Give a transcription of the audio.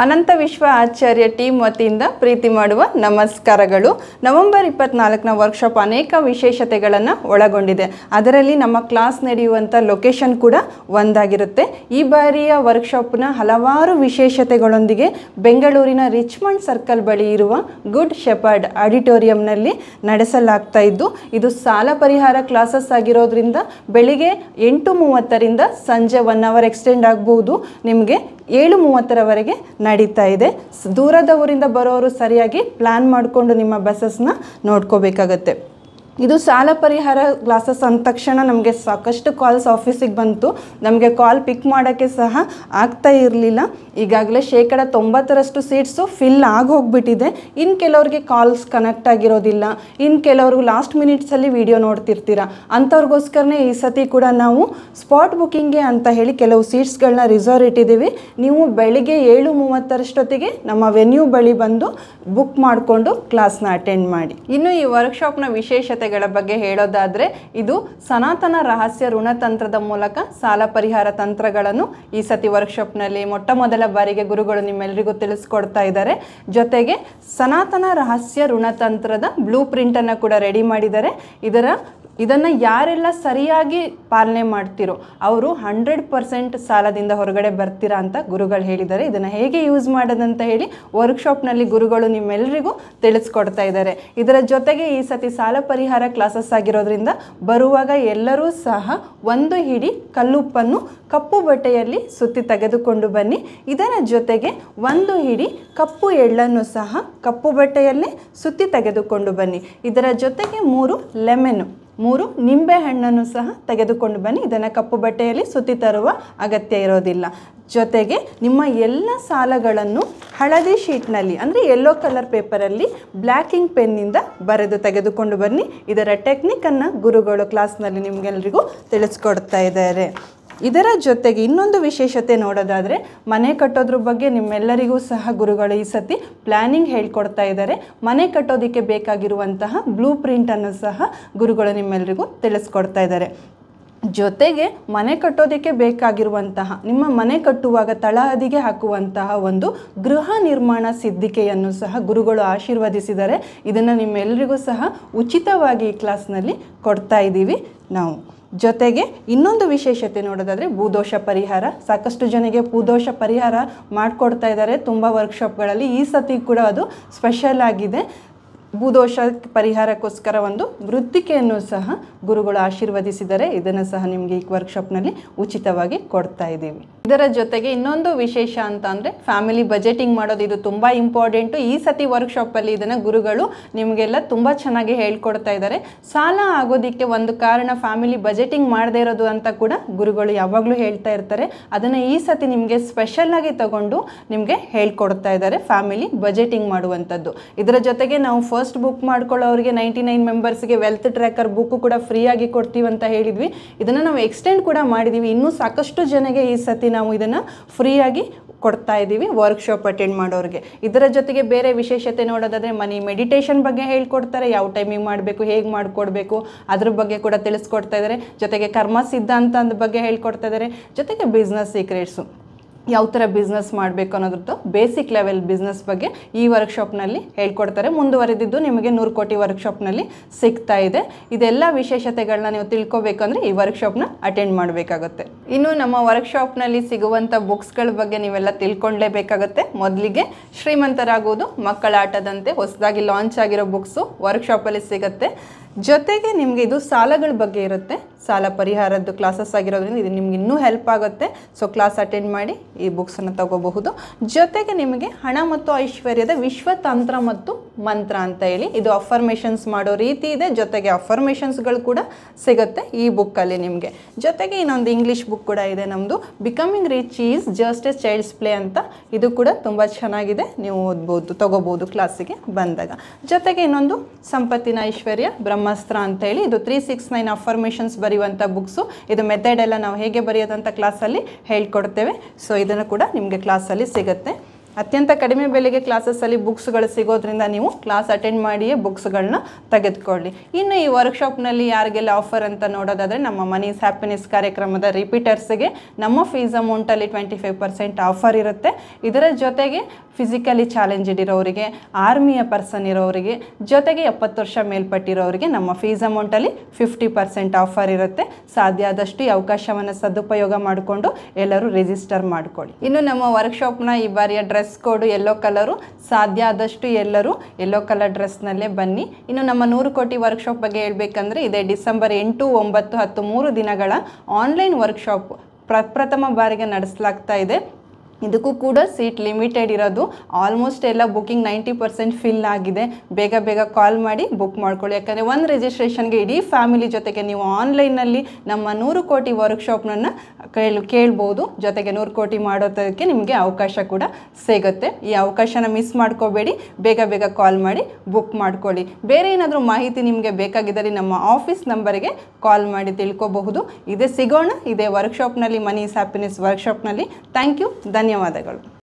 ಅನಂತ ವಿಶ್ವ ಆಚಾರ್ಯ ಟೀಮ್ ವತಿಯಿಂದ ಪ್ರೀತಿ ಮಾಡುವ ನಮಸ್ಕಾರಗಳು. ನವೆಂಬರ್ 24ನ ವರ್ಕ್ಶಾಪ್ ಅನೇಕ ವಿಶೇಷತೆಗಳನ್ನು ಒಳಗೊಂಡಿದೆ. ಅದರಲ್ಲಿ ನಮ್ಮ ಕ್ಲಾಸ್ ನಡೆಯುವಂಥ ಲೊಕೇಶನ್ ಕೂಡ ಒಂದಾಗಿರುತ್ತೆ. ಈ ಬಾರಿಯ ವರ್ಕ್ಶಾಪ್ನ ಹಲವಾರು ವಿಶೇಷತೆಗಳೊಂದಿಗೆ ಬೆಂಗಳೂರಿನ ರಿಚ್ಮಂಡ್ ಸರ್ಕಲ್ ಬಳಿ ಇರುವ ಗುಡ್ ಶೆಪರ್ಡ್ ಆಡಿಟೋರಿಯಂನಲ್ಲಿ ನಡೆಸಲಾಗ್ತಾ ಇದ್ದು, ಇದು ಸಾಲ ಪರಿಹಾರ ಕ್ಲಾಸಸ್ ಆಗಿರೋದ್ರಿಂದ ಬೆಳಿಗ್ಗೆ 8:30ರಿಂದ ಸಂಜೆ 1 ಅವರ್ ಎಕ್ಸ್ಟೆಂಡ್ ಆಗಬಹುದು. ನಿಮಗೆ 7:30ರವರೆಗೆ ನಡೀತಾ ಇದೆ. ದೂರದ ಊರಿಂದ ಬರೋರು ಸರಿಯಾಗಿ ಪ್ಲ್ಯಾನ್ ಮಾಡಿಕೊಂಡು ನಿಮ್ಮ ಬಸ್ಸಸ್ನ ನೋಡ್ಕೋಬೇಕಾಗತ್ತೆ. ಇದು ಸಾಲ ಪರಿಹಾರ ಕ್ಲಾಸಸ್ ಅಂದ ತಕ್ಷಣ ನಮಗೆ ಸಾಕಷ್ಟು ಕಾಲ್ಸ್ ಆಫೀಸಿಗೆ ಬಂತು. ನಮಗೆ ಕಾಲ್ ಪಿಕ್ ಮಾಡೋಕ್ಕೆ ಸಹ ಆಗ್ತಾ ಇರಲಿಲ್ಲ. ಈಗಾಗಲೇ 90% ಸೀಟ್ಸು ಫಿಲ್ ಆಗಿ ಹೋಗಿಬಿಟ್ಟಿದೆ. ಇನ್ನು ಕೆಲವ್ರಿಗೆ ಕಾಲ್ಸ್ ಕನೆಕ್ಟ್ ಆಗಿರೋದಿಲ್ಲ, ಇನ್ನು ಕೆಲವ್ರಿಗೆ ಲಾಸ್ಟ್ ಮಿನಿಟ್ಸಲ್ಲಿ ವಿಡಿಯೋ ನೋಡ್ತಿರ್ತೀರ. ಅಂಥವ್ರಿಗೋಸ್ಕರನೇ ಈ ಸತಿ ಕೂಡ ನಾವು ಸ್ಪಾಟ್ ಬುಕ್ಕಿಂಗ್ಗೆ ಅಂತ ಹೇಳಿ ಕೆಲವು ಸೀಟ್ಸ್ಗಳನ್ನ ರಿಸರ್ವ್ ಇಟ್ಟಿದ್ದೀವಿ. ನೀವು ಬೆಳಿಗ್ಗೆ 7:30 ನಮ್ಮ ವೆನ್ಯೂ ಬಳಿ ಬಂದು ಬುಕ್ ಮಾಡಿಕೊಂಡು ಕ್ಲಾಸ್ನ ಅಟೆಂಡ್ ಮಾಡಿ. ಇನ್ನು ಈ ವರ್ಕ್ಶಾಪ್ನ ವಿಶೇಷತೆಗಳ ಬಗ್ಗೆ ಹೇಳೋದಾದರೆ, ಇದು ಸನಾತನ ರಹಸ್ಯ ಋಣತಂತ್ರದ ಮೂಲಕ ಸಾಲ ಪರಿಹಾರ ತಂತ್ರಗಳನ್ನು ಈ ಸತಿ ವರ್ಕ್ಶಾಪ್ನಲ್ಲಿ ಮೊಟ್ಟ ಮೊದಲ ಬಾರಿಗೆ ಗುರುಗಳು ನಿಮ್ಮೆಲ್ಲರಿಗೂ ತಿಳಿಸ್ಕೊಡ್ತಾ ಇದ್ದಾರೆ. ಜೊತೆಗೆ ಸನಾತನ ರಹಸ್ಯ ಋಣತಂತ್ರದ ಬ್ಲೂ ಪ್ರಿಂಟನ್ನು ಕೂಡ ರೆಡಿ ಮಾಡಿದ್ದಾರೆ. ಇದನ್ನು ಯಾರೆಲ್ಲ ಸರಿಯಾಗಿ ಪಾಲನೆ ಮಾಡ್ತಿರೋ ಅವರು 100% ಸಾಲದಿಂದ ಹೊರಗಡೆ ಬರ್ತೀರಾ ಅಂತ ಗುರುಗಳು ಹೇಳಿದ್ದಾರೆ. ಇದನ್ನು ಹೇಗೆ ಯೂಸ್ ಮಾಡೋದಂತ ಹೇಳಿ ವರ್ಕ್ಶಾಪ್ನಲ್ಲಿ ಗುರುಗಳು ನಿಮ್ಮೆಲ್ಲರಿಗೂ ತಿಳಿಸ್ಕೊಡ್ತಾ ಇದ್ದಾರೆ. ಇದರ ಜೊತೆಗೆ ಈ ಸತಿ ಸಾಲ ಪರಿಹಾರ ಕ್ಲಾಸಸ್ ಆಗಿರೋದ್ರಿಂದ ಬರುವಾಗ ಎಲ್ಲರೂ ಸಹ ಒಂದು ಹಿಡಿ ಕಲ್ಲುಪ್ಪನ್ನು ಕಪ್ಪು ಬಟ್ಟೆಯಲ್ಲಿ ಸುತ್ತಿ ತೆಗೆದುಕೊಂಡು ಬನ್ನಿ. ಇದರ ಜೊತೆಗೆ ಒಂದು ಹಿಡಿ ಕಪ್ಪು ಎಳ್ಳನ್ನು ಸಹ ಕಪ್ಪು ಬಟ್ಟೆಯಲ್ಲೇ ಸುತ್ತಿ ತೆಗೆದುಕೊಂಡು ಬನ್ನಿ. ಇದರ ಜೊತೆಗೆ 3 ನಿಂಬೆ ಹಣ್ಣನ್ನು ಸಹ ತೆಗೆದುಕೊಂಡು ಬನ್ನಿ. ಇದನ್ನು ಕಪ್ಪು ಬಟ್ಟೆಯಲ್ಲಿ ಸುತ್ತಿ ತರುವ ಅಗತ್ಯ ಇರೋದಿಲ್ಲ. ಜೊತೆಗೆ ನಿಮ್ಮ ಎಲ್ಲ ಸಾಲಗಳನ್ನು ಹಳದಿ ಶೀಟ್ನಲ್ಲಿ ಅಂದರೆ ಯೆಲ್ಲೋ ಕಲರ್ ಪೇಪರಲ್ಲಿ ಬ್ಲ್ಯಾಕಿಂಗ್ ಪೆನ್ನಿಂದ ಬರೆದು ತೆಗೆದುಕೊಂಡು ಬನ್ನಿ. ಇದರ ಟೆಕ್ನಿಕನ್ನು ಗುರುಗಳು ಕ್ಲಾಸ್ನಲ್ಲಿ ನಿಮಗೆಲ್ಲರಿಗೂ ತಿಳಿಸ್ಕೊಡ್ತಾ ಇದ್ದಾರೆ. ಇದರ ಜೊತೆಗೆ ಇನ್ನೊಂದು ವಿಶೇಷತೆ ನೋಡೋದಾದರೆ, ಮನೆ ಕಟ್ಟೋದ್ರ ಬಗ್ಗೆ ನಿಮ್ಮೆಲ್ಲರಿಗೂ ಸಹ ಗುರುಗಳು ಈ ಸತಿ ಪ್ಲ್ಯಾನಿಂಗ್ ಹೇಳ್ಕೊಡ್ತಾ ಇದ್ದಾರೆ. ಮನೆ ಕಟ್ಟೋದಕ್ಕೆ ಬೇಕಾಗಿರುವಂತಹ ಬ್ಲೂ ಪ್ರಿಂಟನ್ನು ಸಹ ಗುರುಗಳು ನಿಮ್ಮೆಲ್ಲರಿಗೂ ತಿಳಿಸ್ಕೊಡ್ತಾ ಇದ್ದಾರೆ. ಜೊತೆಗೆ ಮನೆ ಕಟ್ಟೋದಕ್ಕೆ ಬೇಕಾಗಿರುವಂತಹ ನಿಮ್ಮ ಮನೆ ಕಟ್ಟುವಾಗ ತಳಹದಿಗೆ ಹಾಕುವಂತಹ ಒಂದು ಗೃಹ ನಿರ್ಮಾಣ ಸಿದ್ಧಿಕೆಯನ್ನು ಸಹ ಗುರುಗಳು ಆಶೀರ್ವದಿಸಿದ್ದಾರೆ. ಇದನ್ನು ನಿಮ್ಮೆಲ್ಲರಿಗೂ ಸಹ ಉಚಿತವಾಗಿ ಈ ಕ್ಲಾಸ್ನಲ್ಲಿ ಕೊಡ್ತಾ ಇದ್ದೀವಿ ನಾವು. ಜೊತೆಗೆ ಇನ್ನೊಂದು ವಿಶೇಷತೆ ನೋಡೋದಾದರೆ ಭೂದೋಷ ಪರಿಹಾರ. ಸಾಕಷ್ಟು ಜನಕ್ಕೆ ಭೂದೋಷ ಪರಿಹಾರ ಮಾಡಿಕೊಡ್ತಾ ಇದ್ದಾರೆ ತುಂಬ ವರ್ಕ್ಶಾಪ್ಗಳಲ್ಲಿ. ಈ ಸತಿ ಕೂಡ ಅದು ಸ್ಪೆಷಲ್ ಆಗಿದೆ. ಭೂದೋಷ ಪರಿಹಾರಕ್ಕೋಸ್ಕರ ಒಂದು ವೃತ್ತಿಕೆಯನ್ನು ಸಹ ಗುರುಗಳು ಆಶೀರ್ವದಿಸಿದ್ದಾರೆ. ಇದನ್ನು ಸಹ ನಿಮಗೆ ಈ ವರ್ಕ್ಶಾಪ್ನಲ್ಲಿ ಉಚಿತವಾಗಿ ಕೊಡ್ತಾ ಇದ್ದೀವಿ. ಇದರ ಜೊತೆಗೆ ಇನ್ನೊಂದು ವಿಶೇಷ ಅಂತ ಅಂದರೆ ಫ್ಯಾಮಿಲಿ ಬಜೆಟಿಂಗ್ ಮಾಡೋದು. ಇದು ತುಂಬ ಇಂಪಾರ್ಟೆಂಟು. ಈ ಸತಿ ವರ್ಕ್ಶಾಪಲ್ಲಿ ಇದನ್ನು ಗುರುಗಳು ನಿಮಗೆಲ್ಲ ತುಂಬ ಚೆನ್ನಾಗಿ ಹೇಳ್ಕೊಡ್ತಾ ಇದ್ದಾರೆ. ಸಾಲ ಆಗೋದಕ್ಕೆ ಒಂದು ಕಾರಣ ಫ್ಯಾಮಿಲಿ ಬಜೆಟಿಂಗ್ ಮಾಡದೇ ಇರೋದು ಅಂತ ಕೂಡ ಗುರುಗಳು ಯಾವಾಗಲೂ ಹೇಳ್ತಾ ಇರ್ತಾರೆ. ಅದನ್ನು ಈ ಸತಿ ನಿಮಗೆ ಸ್ಪೆಷಲ್ಲಾಗಿ ತಗೊಂಡು ನಿಮಗೆ ಹೇಳ್ಕೊಡ್ತಾ ಇದ್ದಾರೆ, ಫ್ಯಾಮಿಲಿ ಬಜೆಟಿಂಗ್ ಮಾಡುವಂಥದ್ದು. ಇದರ ಜೊತೆಗೆ ನಾವು ಫಸ್ಟ್ ಬುಕ್ ಮಾಡ್ಕೊಳ್ಳೋರಿಗೆ 99 ಮೆಂಬರ್ಸ್ಗೆ ವೆಲ್ತ್ ಟ್ರ್ಯಾಕರ್ ಬುಕ್ಕು ಕೂಡ ಫ್ರೀಯಾಗಿ ಕೊಡ್ತೀವಿ ಅಂತ ಹೇಳಿದ್ವಿ. ಇದನ್ನು ನಾವು ಎಕ್ಸ್ಟೆಂಡ್ ಕೂಡ ಮಾಡಿದ್ದೀವಿ. ಇನ್ನೂ ಸಾಕಷ್ಟು ಜನಗೆ ಈ ಸತಿ ನಾವು ಇದನ್ನು ಫ್ರೀಯಾಗಿ ಕೊಡ್ತಾ ಇದ್ದೀವಿ ವರ್ಕ್ಶಾಪ್ ಅಟೆಂಡ್ ಮಾಡೋರಿಗೆ. ಇದರ ಜೊತೆಗೆ ಬೇರೆ ವಿಶೇಷತೆ ನೋಡೋದಾದರೆ ಮನಿ ಮೆಡಿಟೇಷನ್ ಬಗ್ಗೆ ಹೇಳ್ಕೊಡ್ತಾರೆ. ಯಾವ ಟೈಮಿಗೆ ಮಾಡಬೇಕು, ಹೇಗೆ ಮಾಡಿಕೊಡ್ಬೇಕು ಅದ್ರ ಬಗ್ಗೆ ಕೂಡ ತಿಳಿಸ್ಕೊಡ್ತಾ ಇದ್ದಾರೆ. ಜೊತೆಗೆ ಕರ್ಮ ಸಿದ್ಧಾಂತದ ಬಗ್ಗೆ ಹೇಳ್ಕೊಡ್ತಾ ಇದ್ದಾರೆ. ಜೊತೆಗೆ ಬಿಸ್ನೆಸ್ ಸೀಕ್ರೆಟ್ಸು, ಯಾವ ಥರ ಬಿಸ್ನೆಸ್ ಮಾಡಬೇಕು ಅನ್ನೋದ್ರದ್ದು ಬೇಸಿಕ್ ಲೆವೆಲ್ ಬಿಸ್ನೆಸ್ ಬಗ್ಗೆ ಈ ವರ್ಕ್ಶಾಪ್ನಲ್ಲಿ ಹೇಳ್ಕೊಡ್ತಾರೆ. ಮುಂದುವರೆದಿದ್ದು ನಿಮಗೆ 100 ಕೋಟಿ ವರ್ಕ್ಶಾಪ್ನಲ್ಲಿ ಸಿಗ್ತಾ ಇದೆ. ಇದೆಲ್ಲ ವಿಶೇಷತೆಗಳನ್ನ ನೀವು ತಿಳ್ಕೊಬೇಕು ಅಂದರೆ ಈ ವರ್ಕ್ಶಾಪ್ನ ಅಟೆಂಡ್ ಮಾಡಬೇಕಾಗುತ್ತೆ. ಇನ್ನು ನಮ್ಮ ವರ್ಕ್ಶಾಪ್ನಲ್ಲಿ ಸಿಗುವಂಥ ಬುಕ್ಸ್ಗಳ ಬಗ್ಗೆ ನೀವೆಲ್ಲ ತಿಳ್ಕೊಳ್ಳೇಬೇಕಾಗುತ್ತೆ. ಮೊದಲಿಗೆ ಶ್ರೀಮಂತರಾಗುವುದು ಮಕ್ಕಳ ಆಟದಂತೆ ಹೊಸದಾಗಿ ಲಾಂಚ್ ಆಗಿರೋ ಬುಕ್ಸು ವರ್ಕ್ಶಾಪಲ್ಲಿ ಸಿಗುತ್ತೆ. ಜೊತೆಗೆ ನಿಮಗೆ ಇದು ಸಾಲಗಳ ಬಗ್ಗೆ ಇರುತ್ತೆ, ಸಾಲ ಪರಿಹಾರದ್ದು ಕ್ಲಾಸಸ್ ಆಗಿರೋದ್ರಿಂದ ಇದು ನಿಮ್ಗೆ ಇನ್ನೂ ಹೆಲ್ಪ್ ಆಗುತ್ತೆ. ಸೊ ಕ್ಲಾಸ್ ಅಟೆಂಡ್ ಮಾಡಿ ಈ ಬುಕ್ಸನ್ನು ತಗೋಬಹುದು. ಜೊತೆಗೆ ನಿಮಗೆ ಹಣ ಮತ್ತು ಐಶ್ವರ್ಯದ ವಿಶ್ವತಂತ್ರ ಮತ್ತು ಮಂತ್ರ ಅಂತ ಹೇಳಿ ಇದು ಅಫರ್ಮೇಷನ್ಸ್ ಮಾಡೋ ರೀತಿ ಇದೆ. ಜೊತೆಗೆ ಅಫರ್ಮೇಷನ್ಸ್ಗಳು ಕೂಡ ಸಿಗುತ್ತೆ ಈ ಬುಕ್ಕಲ್ಲಿ ನಿಮಗೆ. ಜೊತೆಗೆ ಇನ್ನೊಂದು ಇಂಗ್ಲೀಷ್ ಬುಕ್ ಕೂಡ ಇದೆ ನಮ್ಮದು, becoming rich is just A child's play ಅಂತ. ಇದು ಕೂಡ ತುಂಬ ಚೆನ್ನಾಗಿದೆ, ನೀವು ಓದ್ಬೋದು, ತಗೋಬೋದು ಕ್ಲಾಸಿಗೆ ಬಂದಾಗ. ಜೊತೆಗೆ ಇನ್ನೊಂದು ಸಂಪತ್ತಿನ ಐಶ್ವರ್ಯ ಬ್ರಹ್ಮಾಸ್ತ್ರ ಅಂತ ಹೇಳಿ, ಇದು 369 ಅಫರ್ಮೇಷನ್ಸ್ ಬರೆಯುವಂಥ ಬುಕ್ಸು. ಇದು ಮೆಥಡ್ ಎಲ್ಲ ನಾವು ಹೇಗೆ ಬರೆಯೋದಂತ ಕ್ಲಾಸಲ್ಲಿ ಹೇಳ್ಕೊಡ್ತೇವೆ. ಸೊ ಇದನ್ನು ಕೂಡ ನಿಮಗೆ ಕ್ಲಾಸಲ್ಲಿ ಸಿಗುತ್ತೆ. ಅತ್ಯಂತ ಕಡಿಮೆ ಬೆಲೆಗೆ ಕ್ಲಾಸಸ್ಸಲ್ಲಿ ಬುಕ್ಸ್ಗಳು ಸಿಗೋದ್ರಿಂದ ನೀವು ಕ್ಲಾಸ್ ಅಟೆಂಡ್ ಮಾಡಿಯೇ ಬುಕ್ಸ್ಗಳನ್ನ ತೆಗೆದುಕೊಳ್ಳಿ. ಇನ್ನು ಈ ವರ್ಕ್ಶಾಪ್ನಲ್ಲಿ ಯಾರಿಗೆಲ್ಲ ಆಫರ್ ಅಂತ ನೋಡೋದಾದರೆ, ನಮ್ಮ ಮನೀಸ್ ಹ್ಯಾಪಿನೆಸ್ ಕಾರ್ಯಕ್ರಮದ ರಿಪೀಟರ್ಸ್ಗೆ ನಮ್ಮ ಫೀಸ್ ಅಮೌಂಟಲ್ಲಿ 25% ಆಫರ್ ಇರುತ್ತೆ. ಇದರ ಜೊತೆಗೆ ಫಿಸಿಕಲಿ ಚಾಲೆಂಜ್ಡ್ ಇರೋರಿಗೆ, ಆರ್ಮಿಯ ಪರ್ಸನ್ ಇರೋರಿಗೆ, ಜೊತೆಗೆ 70 ವರ್ಷ ಮೇಲ್ಪಟ್ಟಿರೋರಿಗೆ ನಮ್ಮ ಫೀಸ್ ಅಮೌಂಟಲ್ಲಿ 50% ಆಫರ್ ಇರುತ್ತೆ. ಸಾಧ್ಯ ಆದಷ್ಟು ಈ ಅವಕಾಶವನ್ನು ಸದುಪಯೋಗ ಮಾಡಿಕೊಂಡು ಎಲ್ಲರೂ ರಿಜಿಸ್ಟರ್ ಮಾಡಿಕೊಳ್ಳಿ. ಇನ್ನು ನಮ್ಮ ವರ್ಕ್ಶಾಪ್ನ ಈ ಬಾರಿಯ ಡ್ರೆಸ್ ಕೋಡು ಯೆಲ್ಲೋ ಕಲರು. ಸಾಧ್ಯ ಆದಷ್ಟು ಎಲ್ಲರೂ ಯೆಲ್ಲೋ ಕಲರ್ ಡ್ರೆಸ್ನಲ್ಲೇ ಬನ್ನಿ. ಇನ್ನು ನಮ್ಮ 100 ಕೋಟಿ ವರ್ಕ್ಶಾಪ್ ಬಗ್ಗೆ ಹೇಳಬೇಕಂದ್ರೆ, ಇದೇ ಡಿಸೆಂಬರ್ 8, 9, 10 3 ದಿನಗಳ ಆನ್ಲೈನ್ ವರ್ಕ್ಶಾಪ್ ಪ್ರಥಮ ಬಾರಿಗೆ ನಡೆಸಲಾಗ್ತಾ ಇದೆ. ಇದಕ್ಕೂ ಕೂಡ ಸೀಟ್ ಲಿಮಿಟೆಡ್ ಇರೋದು. ಆಲ್ಮೋಸ್ಟ್ ಎಲ್ಲ ಬುಕ್ಕಿಂಗ್ 90% ಫಿಲ್ ಆಗಿದೆ. ಬೇಗ ಬೇಗ ಕಾಲ್ ಮಾಡಿ ಬುಕ್ ಮಾಡ್ಕೊಳ್ಳಿ. ಯಾಕಂದರೆ ಒಂದು ರಿಜಿಸ್ಟ್ರೇಷನ್ಗೆ ಇಡೀ ಫ್ಯಾಮಿಲಿ ಜೊತೆಗೆ ನೀವು ಆನ್ಲೈನಲ್ಲಿ ನಮ್ಮ 100 ಕೋಟಿ ವರ್ಕ್ಶಾಪ್ನನ್ನು ಕೇಳ್ಬೋದು. ಜೊತೆಗೆ 100 ಕೋಟಿ ಮಾಡೋದಕ್ಕೆ ನಿಮಗೆ ಅವಕಾಶ ಕೂಡ ಸಿಗುತ್ತೆ. ಈ ಅವಕಾಶನ ಮಿಸ್ ಮಾಡ್ಕೋಬೇಡಿ, ಬೇಗ ಬೇಗ ಕಾಲ್ ಮಾಡಿ ಬುಕ್ ಮಾಡ್ಕೊಳ್ಳಿ. ಬೇರೆ ಏನಾದರೂ ಮಾಹಿತಿ ನಿಮಗೆ ಬೇಕಾಗಿದ್ದರೆ ನಮ್ಮ ಆಫೀಸ್ ನಂಬರಿಗೆ ಕಾಲ್ ಮಾಡಿ ತಿಳ್ಕೊಬಹುದು. ಇದೇ ಸಿಗೋಣ ಇದೇ ವರ್ಕ್ಶಾಪ್ನಲ್ಲಿ, ಮನೀಸ್ ಹ್ಯಾಪಿನೆಸ್ ವರ್ಕ್ಶಾಪ್ನಲ್ಲಿ. ಥ್ಯಾಂಕ್ ಯು, ಧನ್ಯವಾದಗಳು.